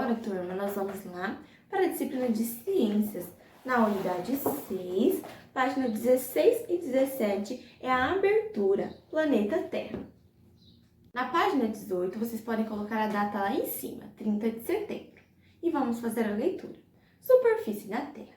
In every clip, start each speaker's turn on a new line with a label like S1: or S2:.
S1: agora, turma, nós vamos lá para a disciplina de Ciências. Na unidade 6, página 16 e 17, é a abertura, planeta Terra. Na página 18, vocês podem colocar a data lá em cima, 30 de setembro. E vamos fazer a leitura. Superfície da Terra.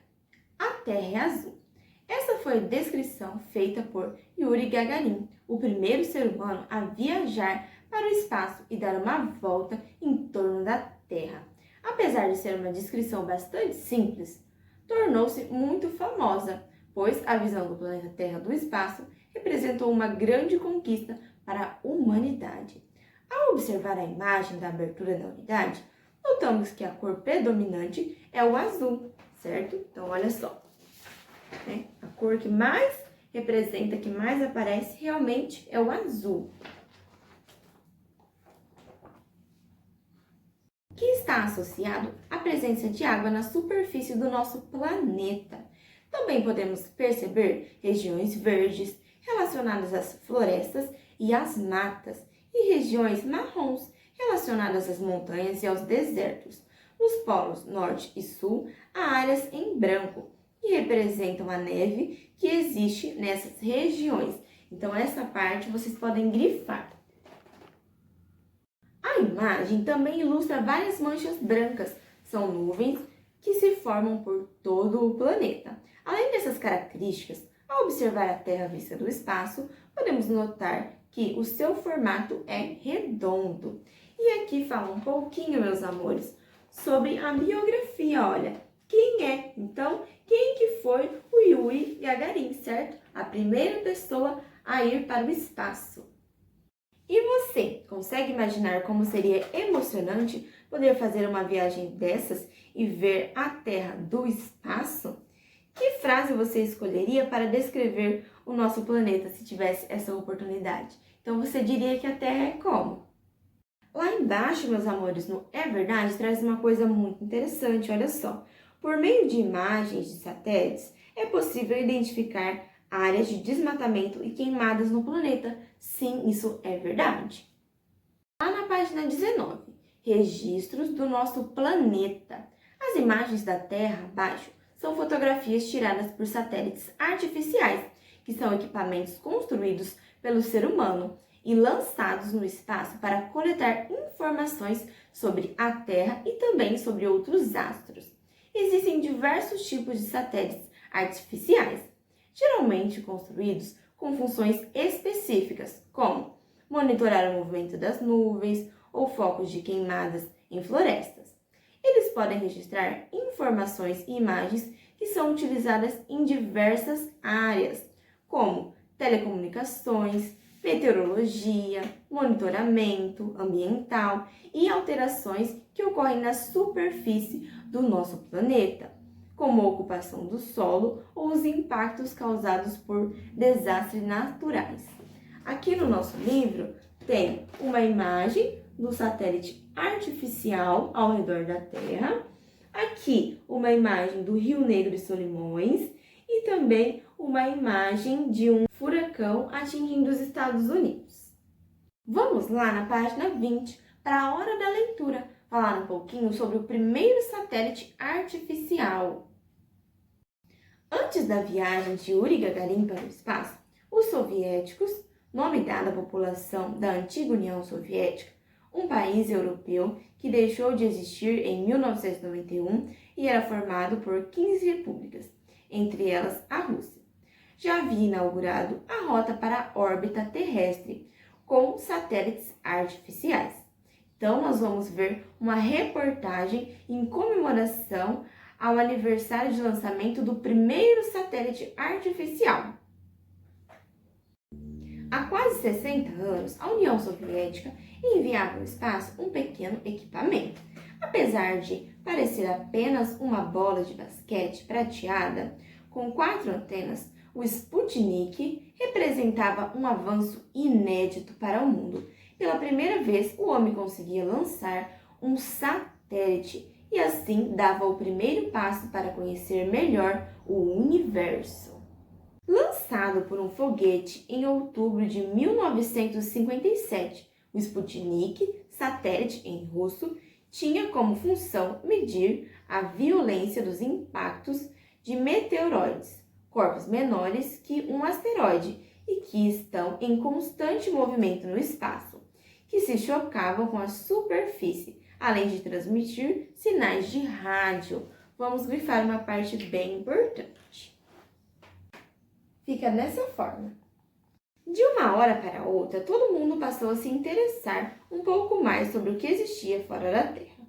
S1: A Terra é azul. Essa foi a descrição feita por Yuri Gagarin, o primeiro ser humano a viajar para o espaço e dar uma volta em torno da Terra. Apesar de ser uma descrição bastante simples, tornou-se muito famosa, pois a visão do planeta Terra do espaço representou uma grande conquista para a humanidade. Ao observar a imagem da abertura da unidade, notamos que a cor predominante é o azul, certo? Então, olha só. A cor que mais representa, que mais aparece, realmente é o azul. Que está associado à presença de água na superfície do nosso planeta. Também podemos perceber regiões verdes relacionadas às florestas e às matas, e regiões marrons relacionadas às montanhas e aos desertos. Nos polos norte e sul, há áreas em branco, que representam a neve que existe nessas regiões. Então, essa parte vocês podem grifar. A imagem também ilustra várias manchas brancas. São nuvens que se formam por todo o planeta. Além dessas características, ao observar a Terra vista do espaço, podemos notar que o seu formato é redondo. E aqui fala um pouquinho, meus amores, sobre a biografia, olha. Quem é? Então, quem que foi o Yuri Gagarin, certo? A primeira pessoa a ir para o espaço. E você, consegue imaginar como seria emocionante poder fazer uma viagem dessas e ver a Terra do espaço? Que frase você escolheria para descrever o nosso planeta se tivesse essa oportunidade? Então, você diria que a Terra é como? Lá embaixo, meus amores, no É Verdade, traz uma coisa muito interessante, olha só. Por meio de imagens de satélites, é possível identificar áreas de desmatamento e queimadas no planeta. Sim, isso é verdade. Lá na página 19, registros do nosso planeta. As imagens da Terra abaixo são fotografias tiradas por satélites artificiais, que são equipamentos construídos pelo ser humano e lançados no espaço para coletar informações sobre a Terra e também sobre outros astros. Existem diversos tipos de satélites artificiais, geralmente construídos com funções específicas, como monitorar o movimento das nuvens ou focos de queimadas em florestas. Eles podem registrar informações e imagens que são utilizadas em diversas áreas, como telecomunicações, meteorologia, monitoramento ambiental e alterações que ocorrem na superfície do nosso planeta, como a ocupação do solo ou os impactos causados por desastres naturais. Aqui no nosso livro tem uma imagem do satélite artificial ao redor da Terra, aqui uma imagem do Rio Negro e Solimões e também uma imagem de um furacão atingindo os Estados Unidos. Vamos lá na página 20 para a hora da leitura, falar um pouquinho sobre o primeiro satélite artificial. Antes da viagem de Yuri Gagarin para o espaço, os soviéticos, nome dado à população da antiga União Soviética, um país europeu que deixou de existir em 1991 e era formado por 15 repúblicas, entre elas a Rússia, já havia inaugurado a rota para a órbita terrestre com satélites artificiais. Então, nós vamos ver uma reportagem em comemoração ao aniversário de lançamento do primeiro satélite artificial. Há quase 60 anos, a União Soviética enviava ao espaço um pequeno equipamento. Apesar de parecer apenas uma bola de basquete prateada, com 4 antenas, o Sputnik representava um avanço inédito para o mundo. Pela primeira vez, o homem conseguia lançar um satélite e assim dava o primeiro passo para conhecer melhor o universo. Lançado por um foguete em outubro de 1957, o Sputnik, satélite em russo, tinha como função medir a violência dos impactos de meteoroides, corpos menores que um asteroide e que estão em constante movimento no espaço, que se chocavam com a superfície, além de transmitir sinais de rádio. Vamos grifar uma parte bem importante. Fica dessa forma. De uma hora para outra, todo mundo passou a se interessar um pouco mais sobre o que existia fora da Terra.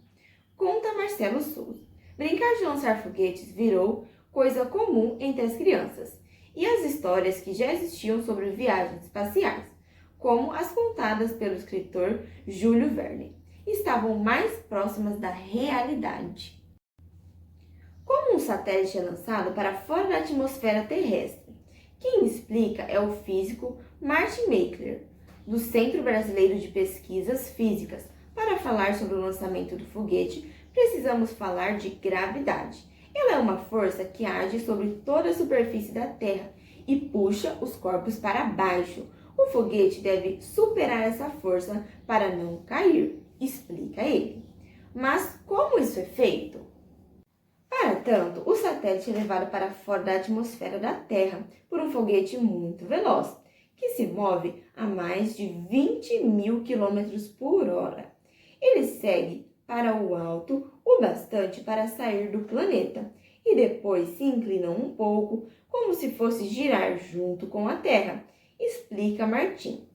S1: Conta Marcelo Souza. Brincar de lançar foguetes virou coisa comum entre as crianças, e as histórias que já existiam sobre viagens espaciais, como as contadas pelo escritor Júlio Verne, estavam mais próximas da realidade. Como um satélite é lançado para fora da atmosfera terrestre? Quem explica é o físico Martin Mackler, do Centro Brasileiro de Pesquisas Físicas. Para falar sobre o lançamento do foguete, precisamos falar de gravidade. Ela é uma força que age sobre toda a superfície da Terra e puxa os corpos para baixo. O foguete deve superar essa força para não cair, explica ele. Mas como isso é feito? Para tanto, o satélite é levado para fora da atmosfera da Terra por um foguete muito veloz, que se move a mais de 20.000 km por hora. Ele segue para o alto o bastante para sair do planeta e depois se inclina um pouco, como se fosse girar junto com a Terra, explica Martin.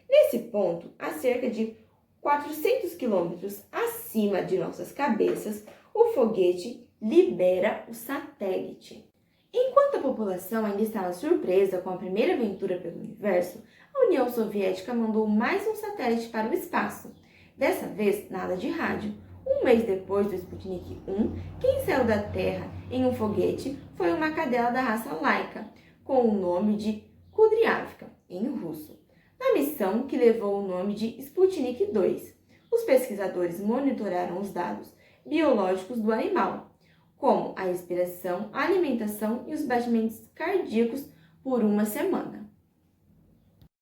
S1: Nesse ponto, a cerca de 400 quilômetros acima de nossas cabeças, o foguete libera o satélite. Enquanto a população ainda estava surpresa com a primeira aventura pelo universo, a União Soviética mandou mais um satélite para o espaço. Dessa vez, nada de rádio. Um mês depois do Sputnik 1, quem saiu da Terra em um foguete foi uma cadela da raça Laika, com o nome de Kudryavka, em russo, na missão que levou o nome de Sputnik 2. Os pesquisadores monitoraram os dados biológicos do animal, como a respiração, a alimentação e os batimentos cardíacos por uma semana.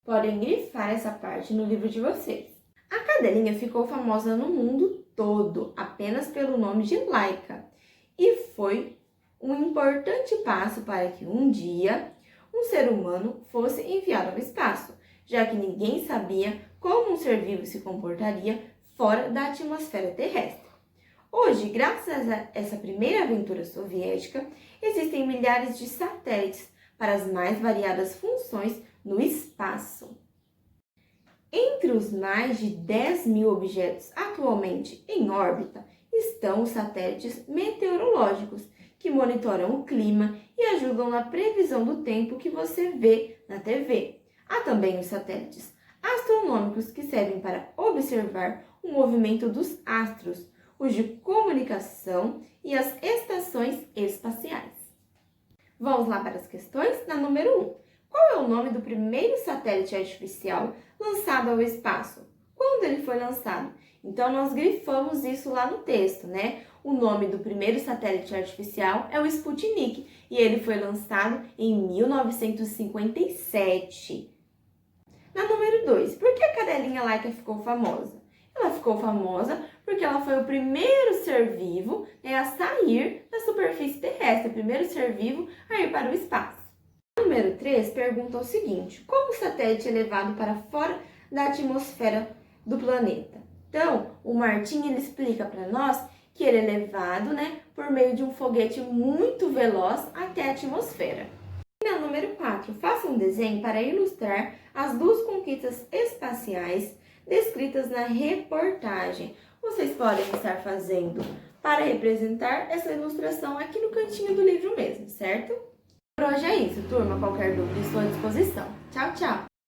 S1: Podem grifar essa parte no livro de vocês. A cadelinha ficou famosa no mundo todo apenas pelo nome de Laika e foi um importante passo para que um dia um ser humano fosse enviado ao espaço, já que ninguém sabia como um ser vivo se comportaria fora da atmosfera terrestre. Hoje, graças a essa primeira aventura soviética, existem milhares de satélites para as mais variadas funções no espaço. Entre os mais de 10.000 objetos atualmente em órbita estão os satélites meteorológicos, que monitoram o clima e ajudam na previsão do tempo que você vê na TV. Há também os satélites astronômicos, que servem para observar o movimento dos astros, os de comunicação e as estações espaciais. Vamos lá para as questões? Na número 1. Qual é o nome do primeiro satélite artificial lançado ao espaço? Quando ele foi lançado? Então, nós grifamos isso lá no texto, né? O nome do primeiro satélite artificial é o Sputnik e ele foi lançado em 1957. Na número 2, por que a cadelinha Laika ficou famosa? Ela ficou famosa porque ela foi o primeiro ser vivo a sair da superfície terrestre, o primeiro ser vivo a ir para o espaço. A número 3 pergunta o seguinte: como o satélite é levado para fora da atmosfera do planeta? Então, o Martin ele explica para nós que ele é levado por meio de um foguete muito veloz até a atmosfera. E na número 4, faça um desenho para ilustrar as duas conquistas espaciais descritas na reportagem. Vocês podem estar fazendo para representar essa ilustração aqui no cantinho do livro mesmo, certo? Por hoje é isso, turma. Qualquer dúvida, estou à disposição. Tchau, tchau!